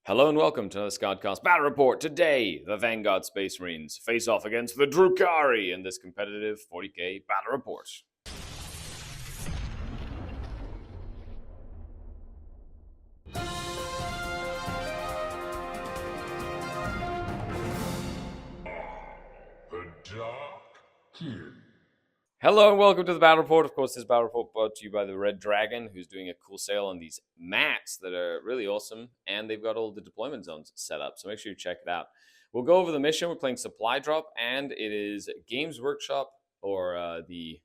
Hello and welcome to the Skaredcast Battle Report. Today, the Vanguard Space Marines face off against the Drukhari in this competitive 40k Battle Report. The Dark Kid. Hello and welcome to the Battle Report. Of course, this Battle Report brought to you by the Red Dragon, who's doing a cool sale on these mats that are really awesome, and they've got all the deployment zones set up, so make sure you check it out. We'll go over the mission. We're playing Supply Drop, and it is Games Workshop, or the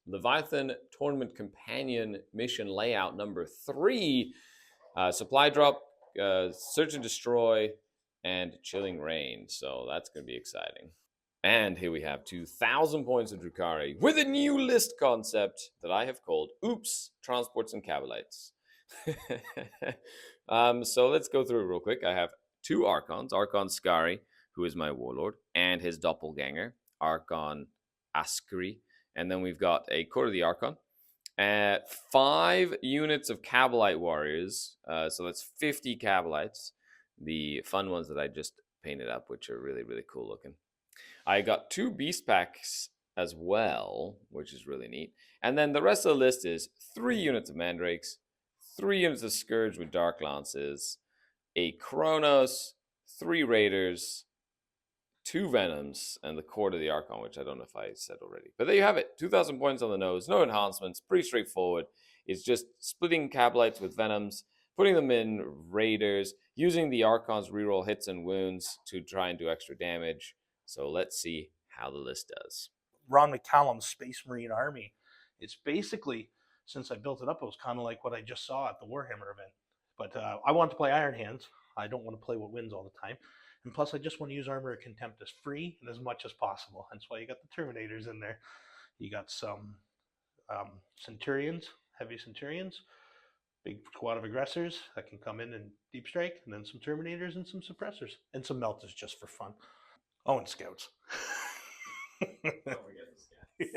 Leviathan Tournament Companion mission layout number 3. Supply Drop, Search and Destroy, and Chilling Rain, so that's going to be exciting. And here we have 2,000 points of Drukhari with a new list concept that I have called WUPS, Transports and Kabalites. So let's go through it real quick. I have 2 Archons. Archon Skari, who is my warlord, and his doppelganger, Archon Skari. And then we've got a quarter of the Archon. 5 units of Kabalite Warriors. So that's 50 Kabalites. The fun ones that I just painted up, which are really, really cool looking. I got 2 beast packs as well, which is really neat. And then the rest of the list is 3 units of mandrakes, 3 units of scourge with dark lances, a Kronos, 3 raiders, 2 venoms, and the cord of the Archon, which I don't know if I said already. But there you have it. 2,000 points on the nose, no enhancements, pretty straightforward. It's just splitting Kabalites with venoms, putting them in raiders, using the Archon's reroll hits and wounds to try and do extra damage. So let's see how the list does. Ron McCallum's Space Marine Army. It's basically, since I built it up, it was kind of like what I just saw at the Warhammer event. But I want to play Iron Hands. I don't want to play what wins all the time. And plus, I just want to use Armor of Contempt as free and as much as possible. That's why you got the Terminators in there. You got some Centurions, heavy Centurions, big squad of aggressors that can come in and deep strike, and then some Terminators and some Suppressors, and some Meltas just for fun. Oh, and Scouts. Don't forget the Scouts.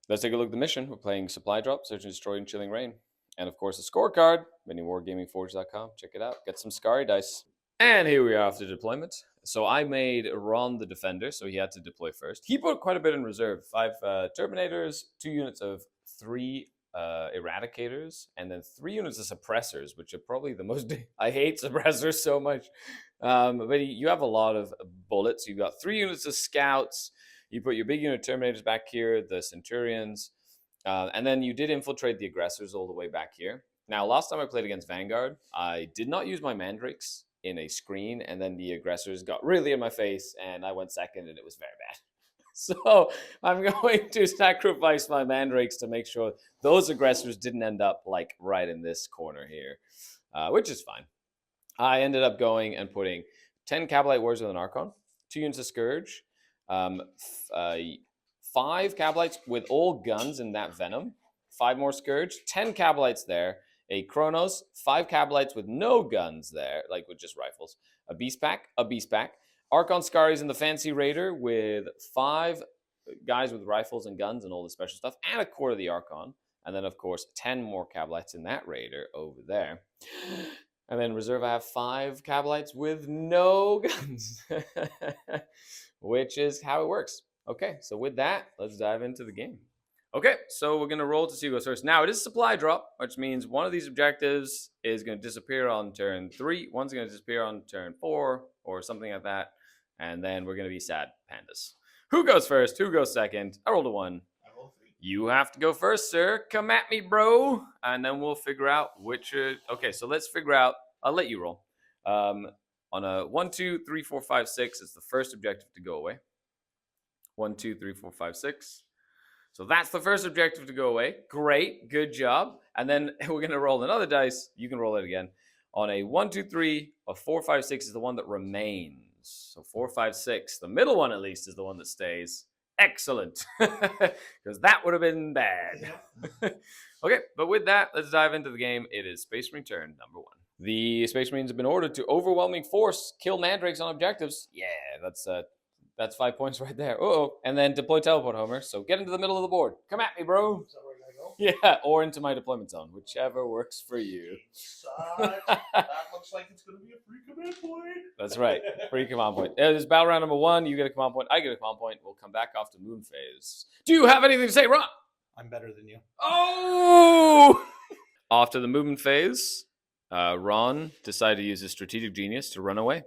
Let's take a look at the mission. We're playing Supply Drop, Search and Destroy, and Chilling Rain. And of course, a scorecard. MiniWarGamingForge.com. Check it out. Get some Skari dice. And here we are after deployment. So I made Ron the defender, so he had to deploy first. He put quite a bit in reserve. 5 Terminators, 2 units of 3 Eradicators, and then 3 units of Suppressors, which are probably the most... I hate Suppressors so much. But you have a lot of bullets. You've got 3 units of Scouts. You put your big unit Terminators back here, the Centurions. And then you did infiltrate the aggressors all the way back here. Now, last time I played against Vanguard, I did not use my mandrakes in a screen, and then the aggressors got really in my face, and I went second, and it was very bad. So I'm going to sacrifice my mandrakes to make sure those aggressors didn't end up like right in this corner here, which is fine. I ended up going and putting 10 Kabalite Warriors with an Archon, 2 units of Scourge, 5 Kabalites with all guns in that Venom, 5 more Scourge, 10 Kabalites there, a Kronos, 5 Kabalites with no guns there, like with just rifles, a Beast Pack, Archon Skari's in the Fancy Raider with 5 guys with rifles and guns and all the special stuff, and a quarter of the Archon, and then of course 10 more Kabalites in that Raider over there. And then reserve, I have 5 Kabalites with no guns, which is how it works. Okay, so with that, let's dive into the game. Okay, so we're going to roll to see who goes first. Now, it is Supply Drop, which means one of these objectives is going to disappear on turn 3, one's going to disappear on turn 4, or something like that, and then we're going to be sad pandas. Who goes first? Who goes second? I rolled a 1. You have to go first, sir. Come at me, bro. And then we'll figure out which... Okay, so let's figure out... I'll let you roll. On a 1, 2, 3, 4, 5, 6, it's the first objective to go away. 1, 2, 3, 4, 5, 6. So that's the first objective to go away. Great. Good job. And then we're going to roll another dice. You can roll it again. On a 1, 2, 3, a 4, 5, 6 is the one that remains. So 4, 5, 6. The middle one, at least, is the one that stays. Excellent, because that would have been bad. Okay, but with that, let's dive into the game. It is Space Marine turn number 1. The Space Marines have been ordered to overwhelming force kill mandrakes on objectives. Yeah, that's 5 points right there. And then deploy teleport Homer. So get into the middle of the board. Come at me, bro. Is that where I gotta go? Yeah, or into my deployment zone, whichever works for you. Sucks. That looks like it's going to be a free command point. That's right. Free command point. This is battle round number 1. You get a command point. I get a command point. We'll come back after moon phase. Do you have anything to say, Ron? I'm better than you. Oh! After the movement phase, Ron decided to use his strategic genius to run away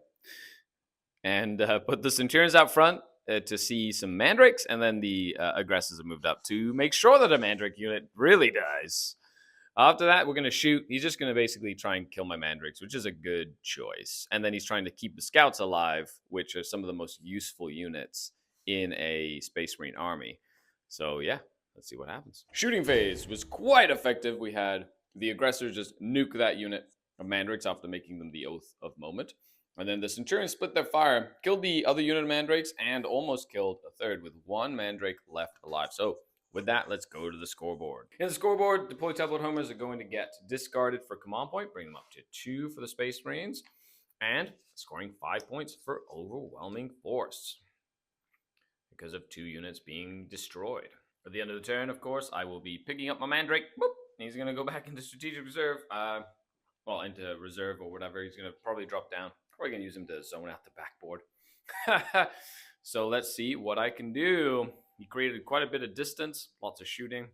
and put the Centurions out front to see some Mandrakes, and then the aggressors have moved up to make sure that a Mandrake unit really dies. After that, we're going to shoot. He's just going to basically try and kill my Mandrakes, which is a good choice. And then he's trying to keep the Scouts alive, which are some of the most useful units in a Space Marine army. So yeah, let's see what happens. Shooting phase was quite effective. We had the aggressors just nuke that unit of Mandrakes after making them the Oath of Moment. And then the Centurions split their fire, killed the other unit of Mandrakes, and almost killed a third with one Mandrake left alive. So with that, let's go to the scoreboard. In the scoreboard, deployed tablet homers are going to get discarded for command point, bring them up to 2 for the Space Marines, and scoring 5 points for overwhelming force because of 2 units being destroyed. At the end of the turn, of course, I will be picking up my Mandrake. Boop, he's going to go back into strategic reserve. Well, into reserve or whatever. He's going to probably drop down. Probably going to use him to zone out the backboard. So let's see what I can do. He created quite a bit of distance, lots of shooting,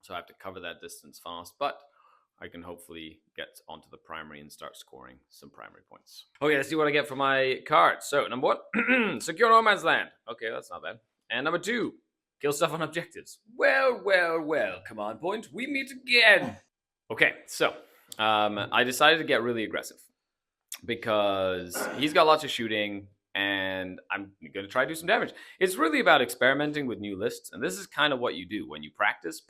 so I have to cover that distance fast, but I can hopefully get onto the primary and start scoring some primary points. Okay, let's see what I get for my cards. So, number 1, secure no man's land. Okay, that's not bad. And number 2, kill stuff on objectives. Well, command point, we meet again. Okay, so I decided to get really aggressive because he's got lots of shooting, and I'm going to try to do some damage. It's really about experimenting with new lists, and this is kind of what you do when you practice.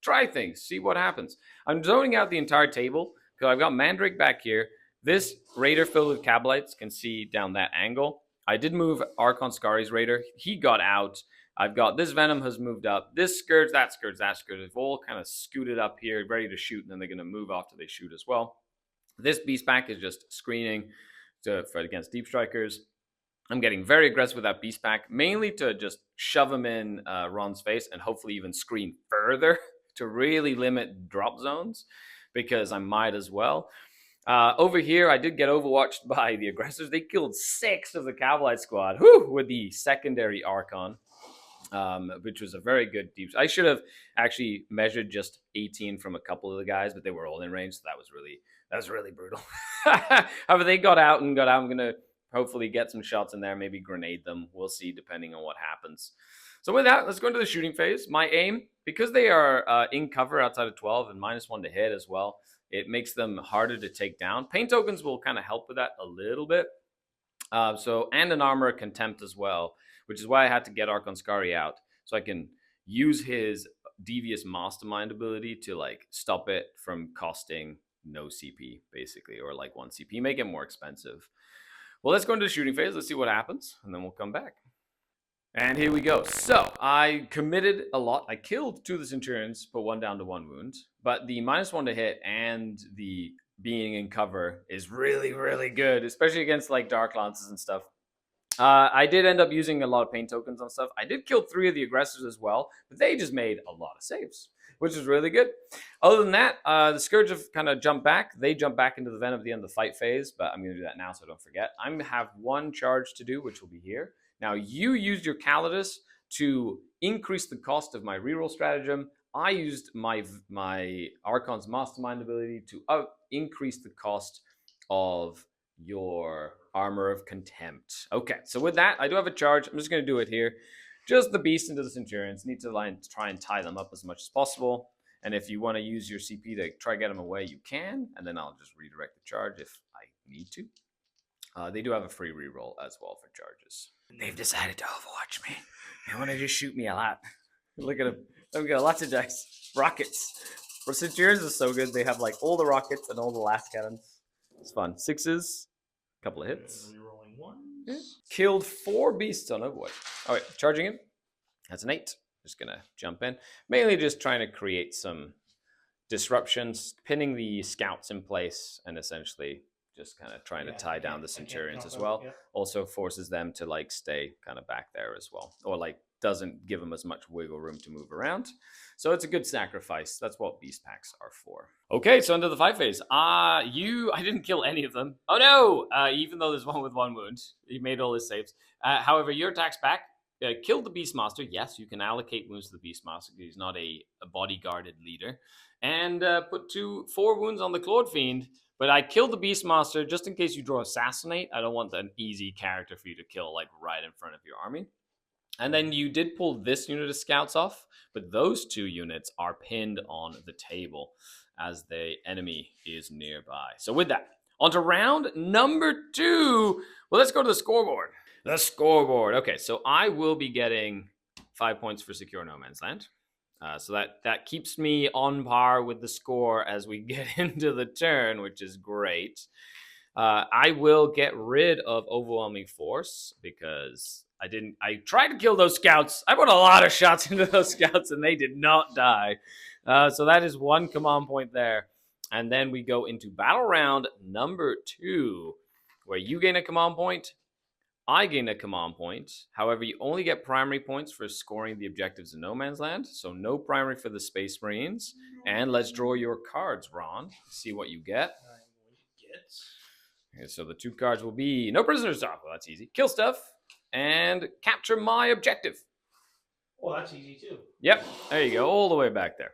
Try things, see what happens. I'm zoning out the entire table because I've got Mandrake back here. This Raider filled with Kabalites can see down that angle. I did move Archon Skari's Raider. He got out. I've got this Venom has moved up. This Scourge, that Scourge, that Scourge. They've all kind of scooted up here, ready to shoot, and then they're going to move after they shoot as well. This Beast Pack is just screening against Deep Strikers. I'm getting very aggressive with that Beast Pack, mainly to just shove him in Ron's face and hopefully even screen further to really limit drop zones, because I might as well. Over here, I did get overwatched by the aggressors. They killed 6 of the Kabalite squad with the secondary Archon, which was a very good deep. I should have actually measured just 18 from a couple of the guys, but they were all in range, so that was really brutal. However, they got out. I'm gonna hopefully get some shots in there, maybe grenade them. We'll see, depending on what happens. So with that, let's go into the shooting phase. My aim, because they are in cover outside of 12 and -1 to hit as well, it makes them harder to take down. Pain tokens will kind of help with that a little bit. And an armor of contempt as well, which is why I had to get Archon Skari out, so I can use his devious mastermind ability to like stop it from costing no CP, basically, or like 1 CP, make it more expensive. Well, let's go into the shooting phase. Let's see what happens, and then we'll come back. And here we go. So I committed a lot. I killed 2 of the Centurions, put 1 down to 1 wound. But the -1 to hit and the being in cover is really, really good, especially against like Dark Lances and stuff. I did end up using a lot of pain tokens on stuff. I did kill 3 of the aggressors as well, but they just made a lot of saves, which is really good. Other than that, the Scourge have kind of jumped back. They jump back into the Venom at the end of the fight phase, but I'm going to do that now so I don't forget. I'm going to have 1 charge to do, which will be here. Now, you used your Calidus to increase the cost of my reroll stratagem. I used my Archon's Mastermind ability to increase the cost of your Armor of Contempt. Okay, so with that, I do have a charge. I'm just going to do it here. Just the Beast into the Centurions. Need to try and tie them up as much as possible. And if you want to use your CP to try to get them away, you can. And then I'll just redirect the charge if I need to. They do have a free reroll as well for charges. They've decided to overwatch me. They want to just shoot me a lot. Look at them. They've got lots of dice. Rockets. For Centurions is so good. They have like all the rockets and all the last cannons. It's fun. 6s. Couple of hits. Rerolling 1s. Yeah. Killed 4 beasts on Overwatch. All right, charging in. That's an 8. Just going to jump in. Mainly just trying to create some disruptions, pinning the scouts in place, and essentially just kind of trying to tie down the Centurions as well. Also forces them to like stay kind of back there as well, or like doesn't give them as much wiggle room to move around. So it's a good sacrifice. That's what beast packs are for. Okay, so into the fight phase. I didn't kill any of them. Oh no! Even though there's one with 1 wound, he made all his saves. However, your attack's back. Killed the Beastmaster. Yes, you can allocate wounds to the Beastmaster because he's not a bodyguarded leader. And put 4 wounds on the Clawed Fiend. But I killed the Beastmaster just in case you draw Assassinate. I don't want an easy character for you to kill like right in front of your army. And then you did pull this unit of scouts off, but those 2 units are pinned on the table as the enemy is nearby. So with that, on to round number 2. Well, let's go to the scoreboard. The scoreboard. Okay, so I will be getting 5 points for Secure No Man's Land. So that keeps me on par with the score as we get into the turn, which is great. I will get rid of Overwhelming Force because I tried to kill those scouts. I put a lot of shots into those scouts and they did not die. So that is 1 command point there. And then we go into battle round number 2, where you gain a command point. I gain a command point. However, you only get primary points for scoring the objectives in No Man's Land. So no primary for the Space Marines. And let's draw your cards, Ron. See what you get. Okay, so the 2 cards will be no prisoners. Oh, well, that's easy. Kill stuff and capture my objective. Well, that's easy too. Yep, there you go, all the way back there.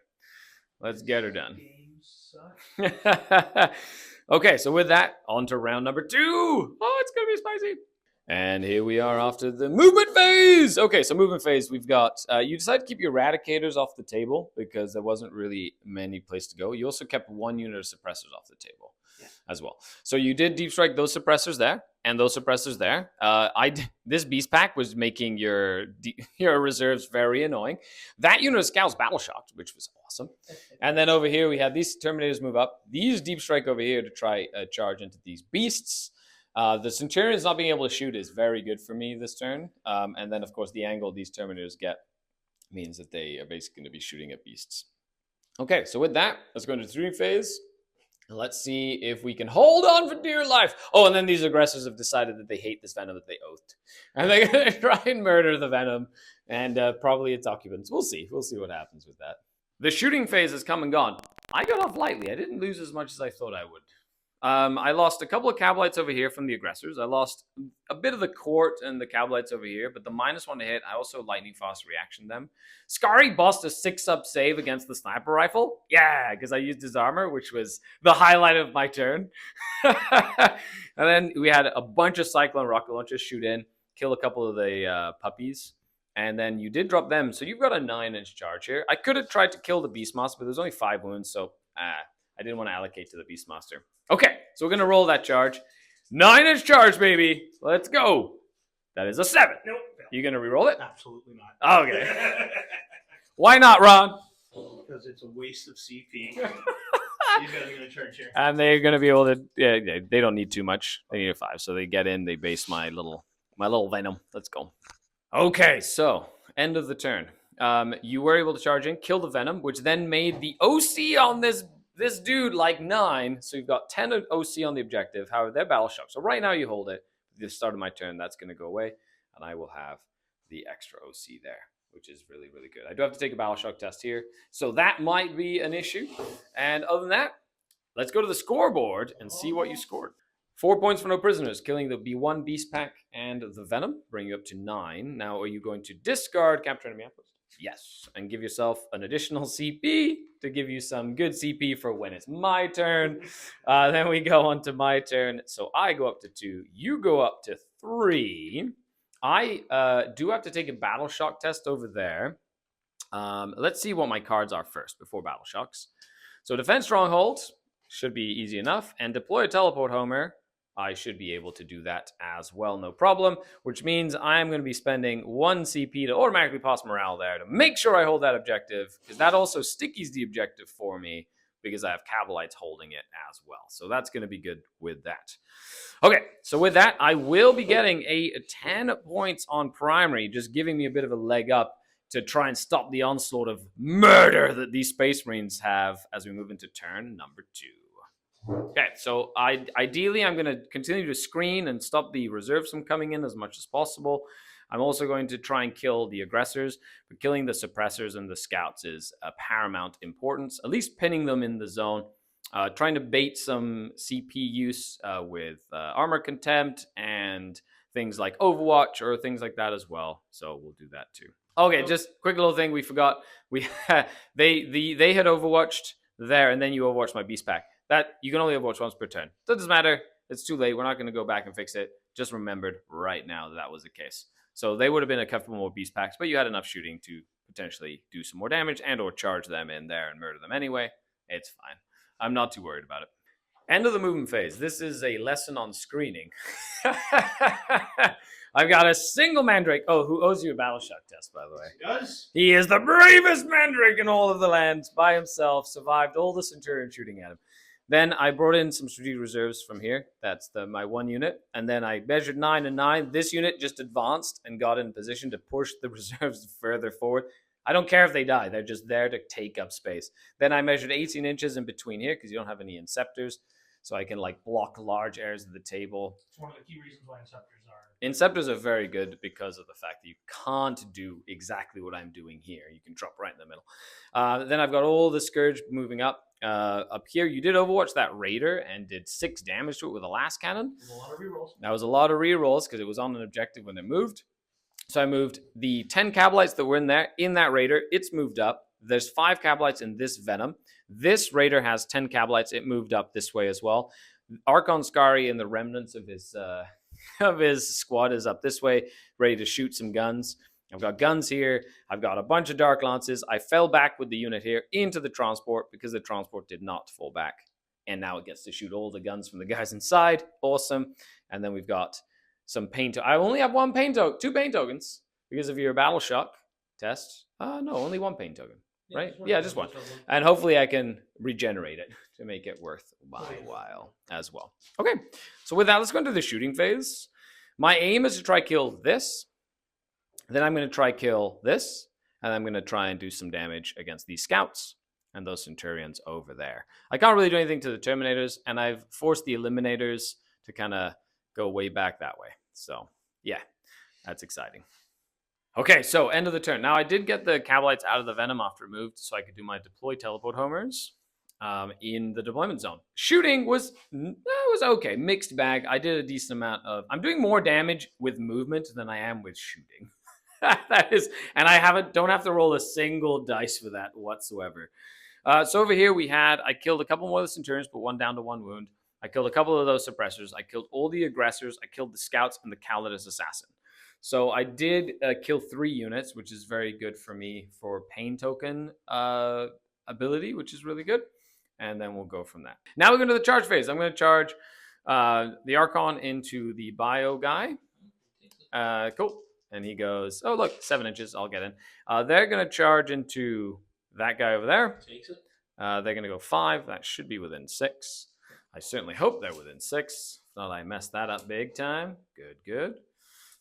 Let's get her done. Okay, so with that, on to round number 2. Oh, it's gonna be spicy. And here we are after the movement phase. Okay, so movement phase, we've got, you decided to keep your Eradicators off the table because there wasn't really many place to go. You also kept 1 unit of suppressors off the table as well. So you did deep strike those suppressors there and those suppressors there. This beast pack was making your reserves very annoying. That unit of scouts battle shocked, which was awesome. And then over here we had these Terminators move up. These deep strike over here to try charge into these beasts. The Centurions not being able to shoot is very good for me this turn. And then, of course, the angle these Terminators get means that they are basically going to be shooting at beasts. Okay, so with that, let's go into the 3 phase. And let's see if we can hold on for dear life. Oh, and then these aggressors have decided that they hate this venom that they oathed. And they're going to try and murder the venom and probably its occupants. We'll see. We'll see what happens with that. The shooting phase has come and gone. I got off lightly. I didn't lose as much as I thought I would. I lost a couple of Kabalites over here from the aggressors. I lost a bit of the court and the Kabalites over here, but the -1 to hit, I also lightning fast reaction them. Skari bossed a 6-up save against the sniper rifle. Yeah, because I used his armor, which was the highlight of my turn. And then we had a bunch of Cyclone rocket launchers shoot in, kill a couple of the puppies. And then you did drop them, so you've got a 9-inch charge here. I could have tried to kill the Beastmaster, but there's only 5 wounds, so I didn't want to allocate to the Beastmaster. Okay, so we're going to roll that charge. 9-inch charge, baby. Let's go. That is a 7. Nope. You going to re-roll it? Absolutely not. Okay. Why not, Ron? Because it's a waste of CP. These guys are going to charge here. And they're going to be able to, yeah, they don't need too much. They need a 5. So they get in, they base my little venom. Let's go. Okay, so end of the turn. You were able to charge in, kill the venom, which then made the OC on this dude like 9. So you've got 10 OC on the objective. However, they're battle shock. So right now you hold it. At the start of my turn, that's going to go away. And I will have the extra OC there, which is really, really good. I do have to take a battle shock test here. So that might be an issue. And other than that, let's go to the scoreboard and see what you scored. 4 points for no prisoners, killing the B1 Beast Pack and the Venom, bring you up to 9. Now, are you going to discard Capture Enemy Outpost? Yes, and give yourself an additional CP to give you some good CP for when it's my turn. Then we go on to my turn. So I go up to 2. You go up to 3. I do have to take a Battle Shock test over there. Let's see what my cards are first before Battle Shocks. So Defense Stronghold should be easy enough. And Deploy a Teleport Homer. I should be able to do that as well, no problem, which means I'm going to be spending 1 CP to automatically pass morale there to make sure I hold that objective, because that also stickies the objective for me because I have Kabalites holding it as well. So that's going to be good with that. Okay, so with that, I will be getting a 10 points on primary, just giving me a bit of a leg up to try and stop the onslaught of murder that these Space Marines have as we move into turn number 2. Okay, so ideally, I'm going to continue to screen and stop the reserves from coming in as much as possible. I'm also going to try and kill the aggressors, but killing the suppressors and the scouts is a paramount importance, at least pinning them in the zone. Trying to bait some CP use with armor contempt and things like Overwatch or things like that as well. So we'll do that too. Okay, just quick little thing we forgot. They had Overwatched there, and then you Overwatched my beast pack. That you can only Overwatch once per turn. So it doesn't matter. It's too late. We're not going to go back and fix it. Just remembered right now that was the case. So they would have been a couple more beast packs, but you had enough shooting to potentially do some more damage and or charge them in there and murder them anyway. It's fine. I'm not too worried about it. End of the movement phase. This is a lesson on screening. I've got a single Mandrake. Oh, who owes you a battle shock test, by the way. He does. He is the bravest Mandrake in all of the lands by himself. Survived all the Centurion shooting at him. Then I brought in some strategic reserves from here. That's my one unit. And then I measured 9 and 9. This unit just advanced and got in position to push the reserves further forward. I don't care if they die. They're just there to take up space. Then I measured 18 inches in between here because you don't have any Inceptors. So I can block large areas of the table. It's one of the key reasons why Inceptors are. Inceptors are very good because of the fact that you can't do exactly what I'm doing here. You can drop right in the middle. Then I've got all the Scourge moving up. Up here, you did Overwatch that Raider and did 6 damage to it with a last cannon. A lot of rerolls. That was a lot of rerolls because it was on an objective when it moved. So I moved the 10 Kabalites that were in there, in that Raider. It's moved up. There's 5 Kabalites in this Venom. This Raider has 10 Kabalites. It moved up this way as well. Archon Skari and the remnants of his squad is up this way, ready to shoot some guns. I've got guns here. I've got a bunch of Dark Lances. I fell back with the unit here into the transport because the transport did not fall back. And now it gets to shoot all the guns from the guys inside. Awesome. And then we've got some pain. I only have 2 pain tokens because of your battle shock test. No, only 1 pain token. Right? Yeah, just 1. And hopefully I can regenerate it to make it worth my while as well. Okay, so with that, let's go into the shooting phase. My aim is to try kill this. Then I'm going to try kill this. And I'm going to try and do some damage against these scouts and those Centurions over there. I can't really do anything to the Terminators, and I've forced the Eliminators to kind of go way back that way. So, yeah, that's exciting. Okay, so end of the turn. Now, I did get the Kabalites out of the Venom after it moved, so I could do my deploy teleport homers in the deployment zone. Shooting was okay, mixed bag. I did a decent amount of... I'm doing more damage with movement than I am with shooting. That is, and I don't have to roll a single dice for that whatsoever. So over here I killed a couple more of the Centurions, but 1 down to 1 wound. I killed a couple of those suppressors. I killed all the aggressors. I killed the scouts and the Calidus assassin. So I did kill 3 units, which is very good for me for pain token ability, which is really good. And then we'll go from that. Now we're going to the charge phase. I'm going to charge the Archon into the bio guy. Cool. And he goes, oh, look, 7 inches. I'll get in. They're going to charge into that guy over there. Takes it. They're going to go 5. That should be within 6. I certainly hope they're within 6. Thought I messed that up big time. Good.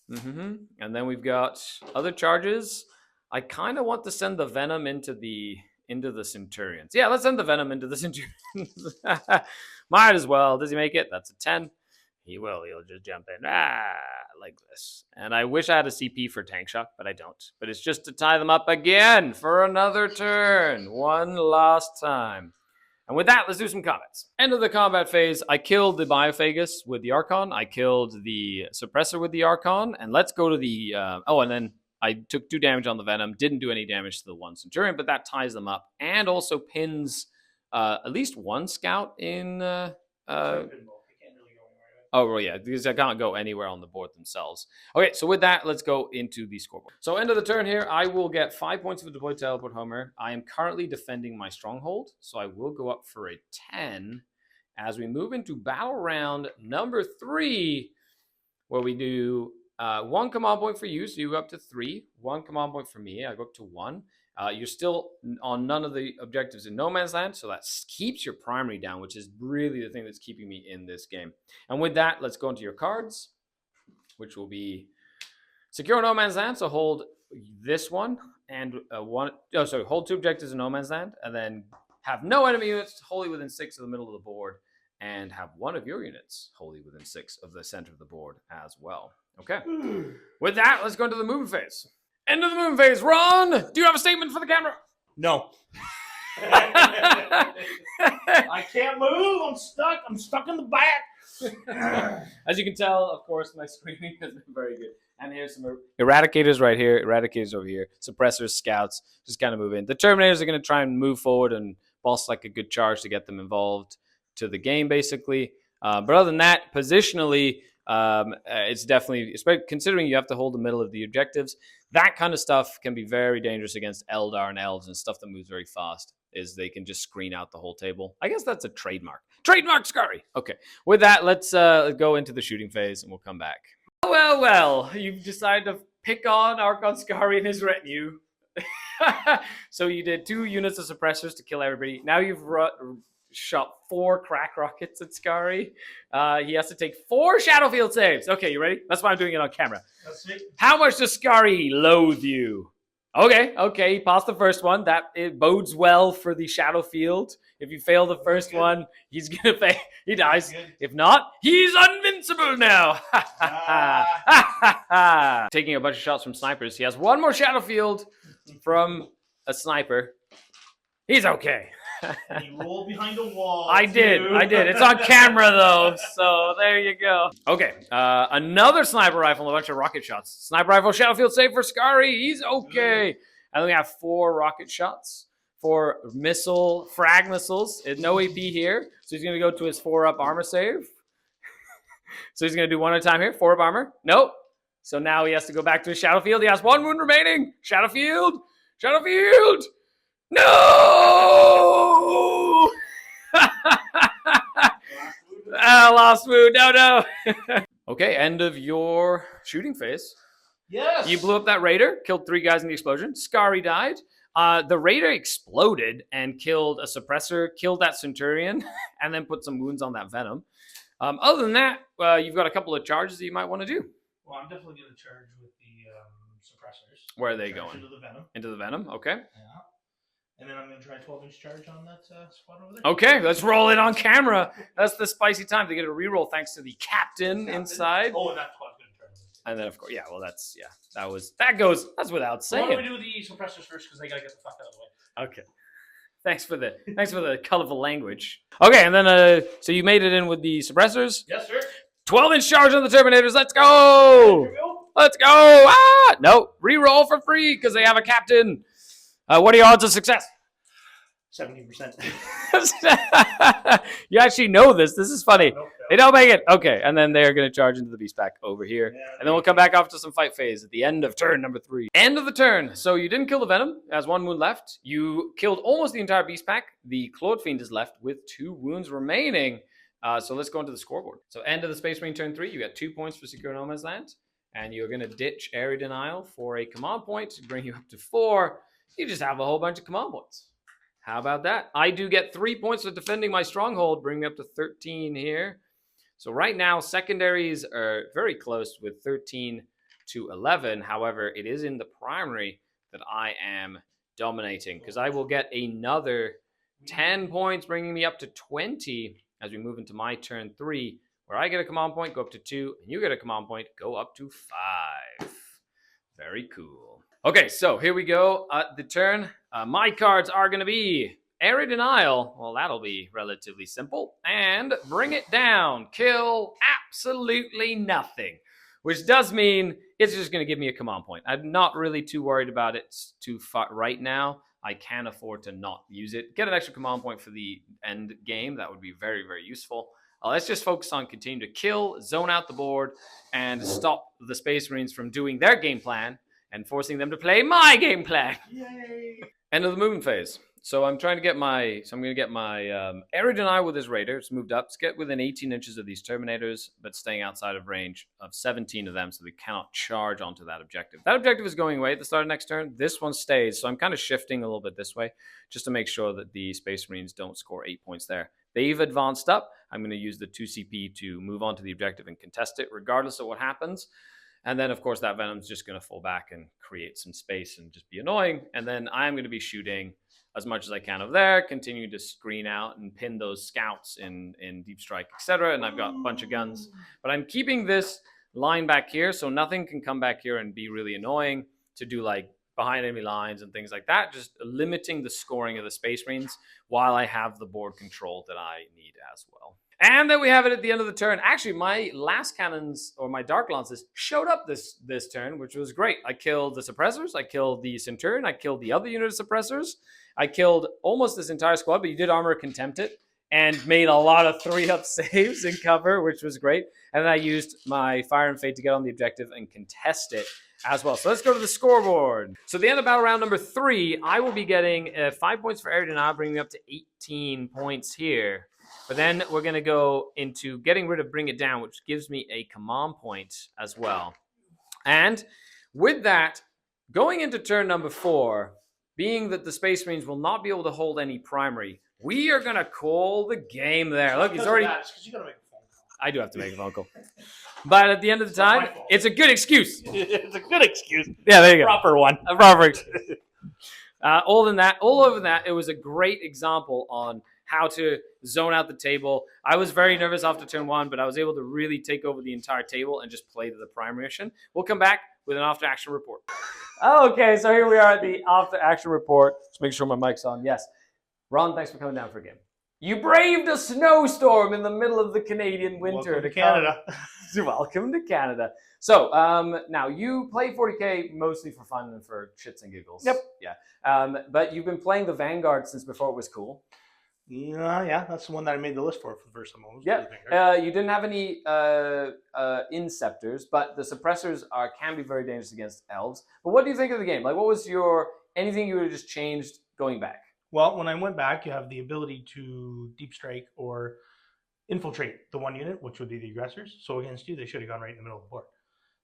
And then we've got other charges. I kind of want to send the Venom into the Centurions. Yeah, let's send the Venom into the Centurions. Might as well. Does he make it? That's a 10. He will. He'll just jump in. Like this. And I wish I had a CP for Tank Shock, but I don't. But it's just to tie them up again for another turn. One last time. And with that, let's do some combats. End of the combat phase. I killed the Biophagus with the Archon. I killed the Suppressor with the Archon. And let's go to the... and then I took 2 damage on the Venom. Didn't do any damage to the 1 Centurion, but that ties them up. And also pins at least 1 Scout in... Oh, well, yeah, because I can't go anywhere on the board themselves. Okay, so with that, let's go into the scoreboard. So end of the turn here, I will get 5 points for the deployed teleport homer. I am currently defending my stronghold, so I will go up for a 10 as we move into battle round number 3, where we do 1 command point for you, so you go up to 3. 1 command point for me, I go up to 1. You're still on none of the objectives in No Man's Land, so that keeps your primary down, which is really the thing that's keeping me in this game. And with that, let's go into your cards, which will be secure No Man's Land, so hold this one, and hold 2 objectives in No Man's Land, and then have no enemy units wholly within 6 of the middle of the board, and have one of your units wholly within 6 of the center of the board as well. Okay. With that, let's go into the movement phase. End of the movement phase. Ron, do you have a statement for the camera? No. I can't move. I'm stuck. I'm stuck in the back. As you can tell, of course, my screaming has been very good. And here's some eradicators right here, eradicators over here, suppressors, scouts, just kind of move in. The Terminators are going to try and move forward and boss like a good charge to get them involved to the game, basically. But other than that, positionally, it's definitely, especially considering you have to hold the middle of the objectives, that kind of stuff can be very dangerous against Eldar and Elves and stuff that moves very fast, is they can just screen out the whole table. I guess that's a trademark. Trademark Skari! Okay, with that, let's go into the shooting phase and we'll come back. Well, you've decided to pick on Archon Skari and his retinue. So you did 2 units of suppressors to kill everybody. Now you've shot 4 crack rockets at Skari. He has to take 4 Shadowfield saves. Okay, you ready? That's why I'm doing it on camera. That's it. How much does Skari loathe you? Okay, he passed the first one. That it bodes well for the Shadowfield. If you fail the first one, he's gonna fail. He dies. If not, he's invincible now. Taking a bunch of shots from snipers. He has 1 more Shadowfield from a sniper. He's okay. And you rolled behind a wall. I did. It's on camera though, so there you go. Okay, another sniper rifle and a bunch of rocket shots. Sniper rifle, Shadowfield save for Skari. He's okay. And then we have 4 rocket shots, 4 frag missiles. No AP here, so he's gonna go to his 4-up armor save. So he's gonna do 1 at a time here. 4-up armor. Nope. So now he has to go back to his Shadowfield. He has 1 wound remaining. Shadowfield. No! Last wound. No. Okay, end of your shooting phase. Yes. You blew up that Raider, killed 3 guys in the explosion. Skari died. The Raider exploded and killed a suppressor, killed that Centurion, and then put some wounds on that Venom. Other than that, you've got a couple of charges that you might want to do. Well, I'm definitely going to charge with the suppressors. Where are they going? Into the Venom. Into the Venom, okay. Yeah. And then I'm going to try a 12-inch charge on that squad over there. Okay, let's roll it on camera. That's the spicy time. They get a reroll thanks to the captain inside. Oh, and that squad's going to turn. And then, of course, that's without saying. Why don't we do the suppressors first, because they got to get the fuck out of the way. Okay. Thanks for the colorful language. Okay, and then, so you made it in with the suppressors. Yes, sir. 12-inch charge on the Terminators. Let's go! Let's go! No, reroll for free because they have a captain. What are your odds of success? 17%. You actually know this. This is funny. Nope. They don't make it. Okay, and then they're going to charge into the beast pack over here. Yeah, and then we'll come back off to some fight phase at the end of turn number 3. End of the turn. So you didn't kill the Venom. Has 1 wound left. You killed almost the entire beast pack. The Clawed Fiend is left with 2 wounds remaining. So let's go into the scoreboard. So end of the Space Marine turn 3. You got 2 points for Secure No Man's Land. And you're going to ditch Area Denial for a command point to bring you up to 4. You just have a whole bunch of command points. How about that? I do get 3 points for defending my stronghold, bringing me up to 13 here. So right now, secondaries are very close with 13 to 11. However, it is in the primary that I am dominating because I will get another 10 points, bringing me up to 20 as we move into my turn 3, where I get a command point, go up to 2, and you get a command point, go up to 5. Very cool. Okay, so here we go. The turn. My cards are going to be Area Denial. Well, that'll be relatively simple. And Bring It Down. Kill absolutely nothing. Which does mean it's just going to give me a command point. I'm not really too worried about it too far right now. I can afford to not use it. Get an extra command point for the end game. That would be very, very useful. Let's just focus on continuing to kill, zone out the board, and stop the Space Marines from doing their game plan and forcing them to play my game plan. Yay! End of the movement phase. So I'm trying to get my, Area Denial with his Raider. It's moved up. Let's get within 18 inches of these Terminators, but staying outside of range of 17 of them, so they cannot charge onto that objective. That objective is going away at the start of next turn. This one stays, so I'm kind of shifting a little bit this way, just to make sure that the Space Marines don't score 8 points there. They've advanced up. I'm going to use the 2 CP to move on to the objective and contest it, regardless of what happens. And then, of course, that Venom's just going to fall back and create some space and just be annoying. And then I'm going to be shooting as much as I can over there, continue to screen out and pin those scouts in deep strike, etc. And I've got a bunch of guns, but I'm keeping this line back here so nothing can come back here and be really annoying to do like behind enemy lines and things like that, just limiting the scoring of the Space Marines while I have the board control that I need as well. And then we have it at the end of the turn. Actually, my last cannons, or my Dark Lances, showed up this turn, which was great. I killed the suppressors, I killed the Centurion, I killed the other unit of suppressors, I killed almost this entire squad, but you did armor contempt it, and made a lot of 3-up saves in cover, which was great. And then I used my Fire and Fate to get on the objective and contest it as well. So let's go to the scoreboard. So the end of battle round number 3, I will be getting 5 points for area denial, bringing me up to 18 points here. But then we're going to go into getting rid of Bring It Down, which gives me a command point as well. And with that, going into turn number 4, being that the Space Marines will not be able to hold any primary, we are going to call the game there. Look, he's already... Because you got to make a phone call. I do have to make a phone call. But at the end of the time, it's a good excuse. It's a good excuse. Yeah, there you go. Proper one. A proper excuse. All over that, it was a great example on how to zone out the table. I was very nervous after turn 1, but I was able to really take over the entire table and just play to the primary mission. We'll come back with an after-action report. Okay, so here we are at the after-action report. Just make sure my mic's on. Yes. Ron, thanks for coming down for a game. You braved a snowstorm in the middle of the Canadian winter. Welcome to Canada. Welcome to Canada. So, now you play 40k mostly for fun and for shits and giggles. Yep. Yeah. But you've been playing the Vanguard since before it was cool. Yeah, that's the one that I made the list for the first time. Yeah. You didn't have any Inceptors, but the suppressors can be very dangerous against elves. But what do you think of the game? Like, what was anything you would have just changed going back? Well, when I went back, you have the ability to deep strike or infiltrate the one unit, which would be the aggressors. So against you, they should have gone right in the middle of the board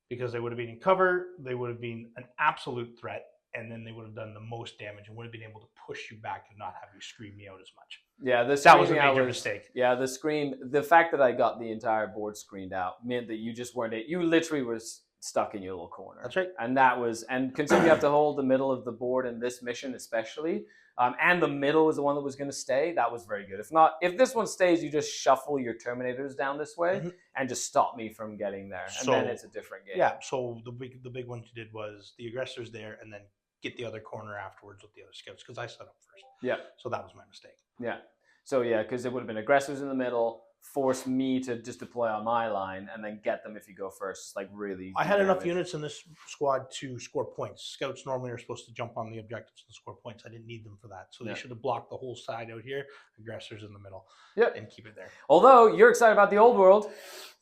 because they would have been in cover. They would have been an absolute threat. And then they would have done the most damage and would have been able to push you back and not have you scream me out as much. Yeah, that was a major mistake. Yeah, the fact that I got the entire board screened out meant that you just weren't, you literally were stuck in your little corner. That's right. And considering you have to hold the middle of the board in this mission especially, and the middle was the one that was going to stay, that was very good. If this one stays, you just shuffle your Terminators down this way and just stop me from getting there. And then it's a different game. Yeah, so the big one you did was the aggressors there and then get the other corner afterwards with the other scouts because I set up first. Yeah. So that was my mistake. Yeah. So yeah, because it would have been aggressors in the middle, force me to just deploy on my line, and then get them if you go first. It's like really. I had enough units in this squad to score points. Scouts normally are supposed to jump on the objectives and score points. I didn't need them for that, so they should have blocked the whole side out here. Aggressors in the middle. Yep. And keep it there. Although you're excited about the old world.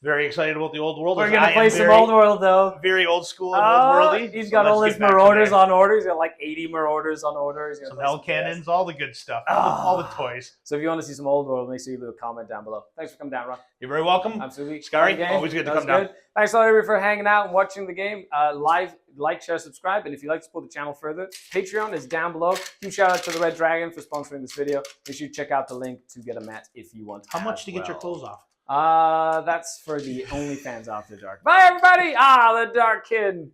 Very excited about the old world. We're gonna play some old world though. Very old school and old worldy. He's got all his Marauders on orders. He's got like 80 Marauders on orders. Some hell cannons, all the good stuff, all the toys. So if you want to see some old world, make sure you leave a comment down below. Thanks for coming down, Ron. You're very welcome. Absolutely. Skari, always good to come down. Thanks a lot, everybody, for hanging out and watching the game. Like, share, subscribe. And if you'd like to support the channel further, Patreon is down below. Huge shout out to the Red Dragon for sponsoring this video. Make sure you check out the link to get a mat if you want. How much to get your clothes off? That's for the OnlyFans After Dark. Bye, everybody. The Dark Kid.